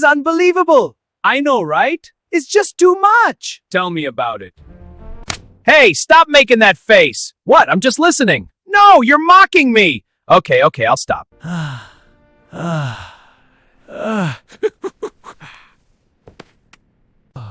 is unbelievable. I know, right? It's just too much. Tell me about it. Hey, stop making that face. What? I'm just listening. No, you're mocking me. Okay, I'll stop.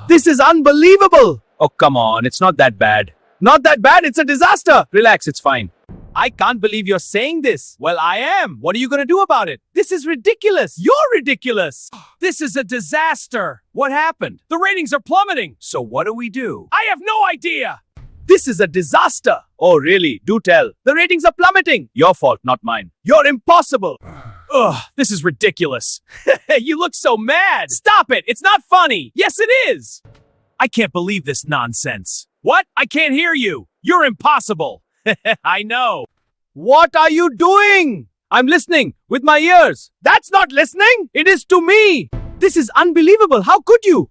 This is unbelievable. Oh, come on. It's not that bad. Not that bad. It's a disaster. Relax. It's fine. I can't believe you're saying this. Well, I am. What are you going to do about it? This is ridiculous. You're ridiculous. This is a disaster. What happened? The ratings are plummeting. So what do we do? I have no idea. This is a disaster. Oh, really? Do tell. The ratings are plummeting. Your fault, not mine. You're impossible. Ugh, this is ridiculous. You look so mad. Stop it. It's not funny. Yes, it is. I can't believe this nonsense. What? I can't hear you. You're impossible. I know. What are you doing? I'm listening with my ears. That's not listening. It is to me. This is unbelievable. How could you?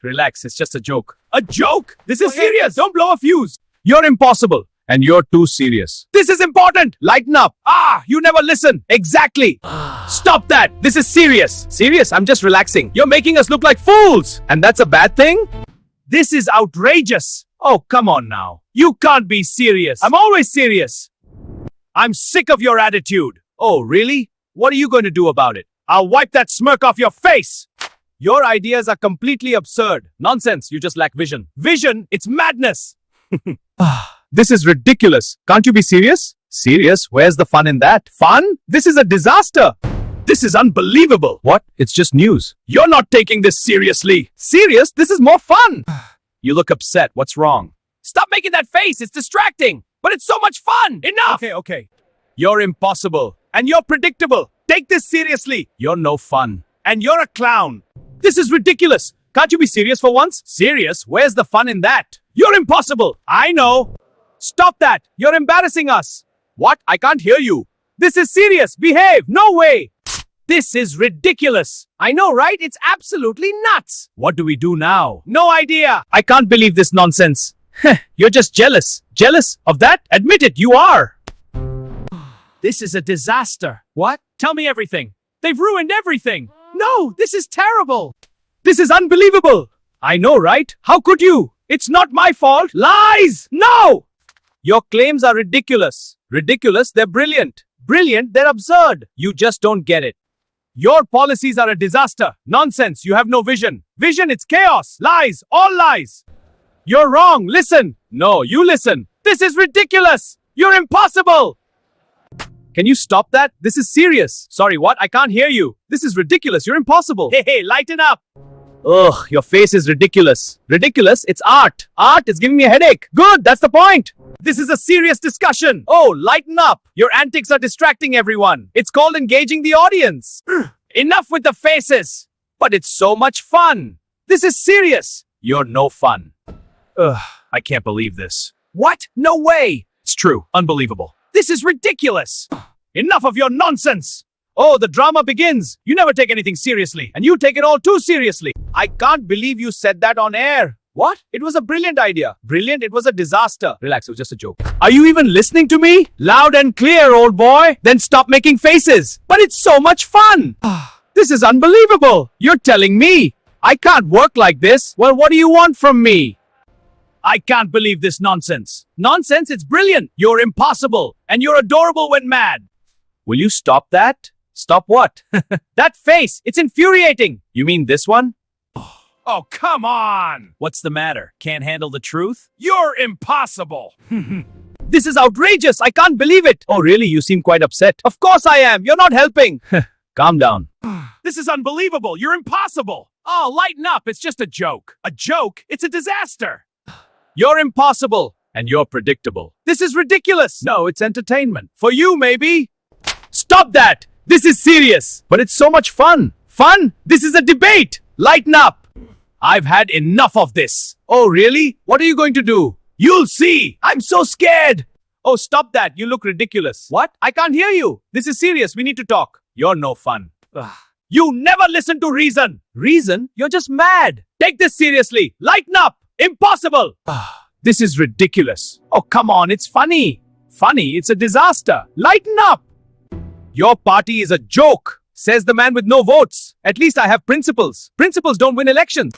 Relax. It's just a joke. A joke? This is serious. Don't blow a fuse. You're impossible. And you're too serious. This is important. Lighten up. You never listen. Exactly. Stop that. This is serious. Serious? I'm just relaxing. You're making us look like fools. And that's a bad thing? This is outrageous. Oh, come on now. You can't be serious. I'm always serious. I'm sick of your attitude. Oh, really? What are you going to do about it? I'll wipe that smirk off your face. Your ideas are completely absurd. Nonsense. You just lack vision. Vision? It's madness. This is ridiculous. Can't you be serious? Serious? Where's the fun in that? Fun? This is a disaster. This is unbelievable. What? It's just news. You're not taking this seriously. Serious? This is more fun. You look upset. What's wrong? Stop making that face. It's distracting. But it's so much fun. Enough. Okay. You're impossible. And you're predictable. Take this seriously. You're no fun. And you're a clown. This is ridiculous. Can't you be serious for once? Serious? Where's the fun in that? You're impossible. I know. Stop that. You're embarrassing us. What? I can't hear you. This is serious. Behave. No way. This is ridiculous. I know, right? It's absolutely nuts. What do we do now? No idea. I can't believe this nonsense. You're just jealous. Jealous of that? Admit it. You are. This is a disaster. What? Tell me everything. They've ruined everything. No, this is terrible. This is unbelievable. I know, right? How could you? It's not my fault. Lies! No! Your claims are ridiculous. Ridiculous? They're brilliant. Brilliant? They're absurd. You just don't get it. Your policies are a disaster. Nonsense. You have no vision. Vision, it's chaos. Lies. All lies. You're wrong. Listen. No, you listen. This is ridiculous. You're impossible. Can you stop that? This is serious. Sorry, what? I can't hear you. This is ridiculous. You're impossible. Hey, lighten up. Ugh, your face is ridiculous. Ridiculous? It's art. Art is giving me a headache. Good, that's the point. This is a serious discussion. Oh, lighten up. Your antics are distracting everyone. It's called engaging the audience. Enough with the faces. But it's so much fun. This is serious. You're no fun. Ugh, I can't believe this. What? No way. It's true. Unbelievable. This is ridiculous. Enough of your nonsense. Oh, the drama begins. You never take anything seriously. And you take it all too seriously. I can't believe you said that on air. What? It was a brilliant idea. Brilliant? It was a disaster. Relax, it was just a joke. Are you even listening to me? Loud and clear, old boy. Then stop making faces. But it's so much fun. This is unbelievable. You're telling me I can't work like this? Well, what do you want from me? I can't believe this nonsense. Nonsense? It's brilliant. You're impossible. And you're adorable when mad. Will you stop that? Stop what? That face. It's infuriating. You mean this one? Oh, come on. What's the matter? Can't handle the truth? You're impossible. This is outrageous. I can't believe it. Oh, really? You seem quite upset. Of course I am. You're not helping. Calm down. This is unbelievable. You're impossible. Oh, lighten up. It's just a joke. A joke? It's a disaster. You're impossible. And you're predictable. This is ridiculous. No, it's entertainment. For you, maybe. Stop that. This is serious. But it's so much fun. Fun? This is a debate. Lighten up. I've had enough of this. Oh, really? What are you going to do? You'll see. I'm so scared. Oh, stop that. You look ridiculous. What? I can't hear you. This is serious. We need to talk. You're no fun. You never listen to reason. Reason? You're just mad. Take this seriously. Lighten up. Impossible. This is ridiculous. Oh, come on. It's funny. Funny? It's a disaster. Lighten up. Your party is a joke. Says the man with no votes. At least I have principles. Principles don't win elections.